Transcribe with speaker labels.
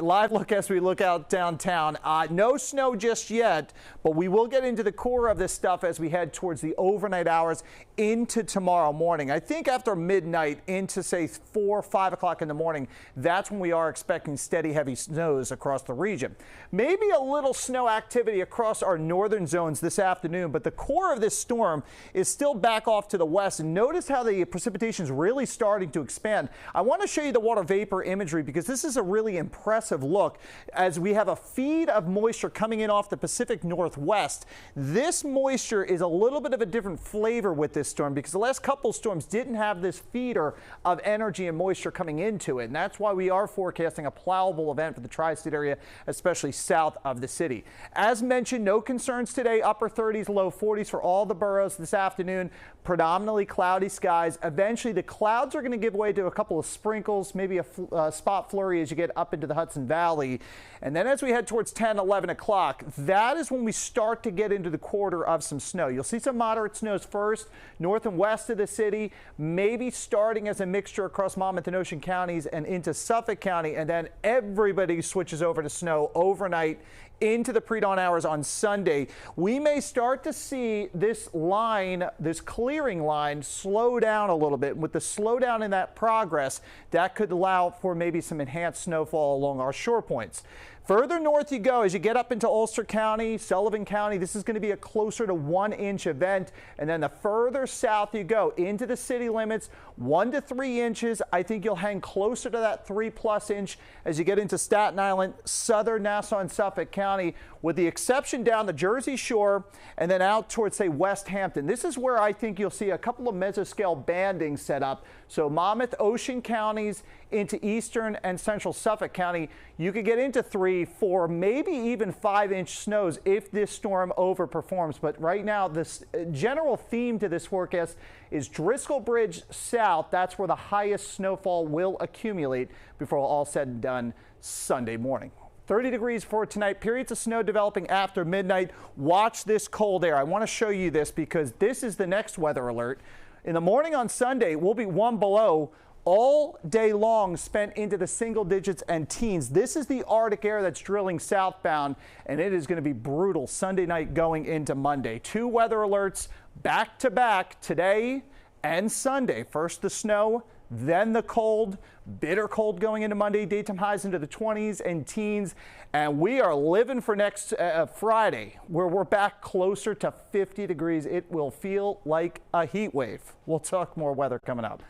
Speaker 1: live look as we look out downtown. No snow just yet, but we will get into the core of this stuff as we head towards the overnight hours into tomorrow morning. I think after midnight into, say, 4 or 5 o'clock in the morning, that's when we are expecting steady heavy snows across the region. Maybe a little snow activity across our northern zones this afternoon, but the core of this storm is still back off to the west. And notice how the precipitation is really starting to expand. I want to show you the water vapor imagery because this is a really impressive look as we have a feed of moisture coming in off the Pacific Northwest. This moisture is a little bit of a different flavor with this storm because the last couple storms didn't have this feeder of energy and moisture coming into it. And that's why we are forecasting a plowable event for the tri-state area, especially south of the city. As mentioned, no concerns today. Upper 30s, low 40s for all the boroughs this afternoon. Predominantly cloudy skies. Eventually, the clouds are going to give way to a couple of sprinkles, maybe a spot flurry as you get up into the Hudson Valley. And then as we head towards 10, 11 o'clock, that is when we start to get into the quarter of some snow. You'll see some moderate snows first, north and west of the city, maybe starting as a mixture across Monmouth and Ocean counties and into Suffolk County. And then everybody switches over to snow overnight into the pre-dawn hours on Sunday. We may start to see this line, this clearing line, slow down a little bit. With the slowdown in that progress, that could allow for maybe some enhanced snowfall along our shore points. Further north you go, as you get up into Ulster County, Sullivan County, this is going to be a closer to 1-inch event. And then the further south you go into the city limits, 1 to 3 inches. I think you'll hang closer to that 3+ inch as you get into Staten Island, southern Nassau and Suffolk County, with the exception down the Jersey Shore and then out towards, say, West Hampton. This is where I think you'll see a couple of mesoscale bandings set up. So Monmouth, Ocean counties into eastern and central Suffolk County, you could get into 3, 4, maybe even 5-inch snows if this storm overperforms. But right now, this general theme to this forecast is Driscoll Bridge south. That's where the highest snowfall will accumulate before all said and done Sunday morning. 30 degrees for tonight. Periods of snow developing after midnight. Watch this cold air. I want to show you this because this is the next weather alert. In the morning on Sunday, we'll be 1 below all day long, spent into the single digits and teens. This is the Arctic air that's drilling southbound, and it is going to be brutal Sunday night going into Monday. 2 weather alerts back to back today and Sunday. First the snow, then the cold, bitter cold going into Monday, daytime highs into the 20s and teens. And we are living for next Friday, where we're back closer to 50 degrees. It will feel like a heat wave. We'll talk more weather coming up.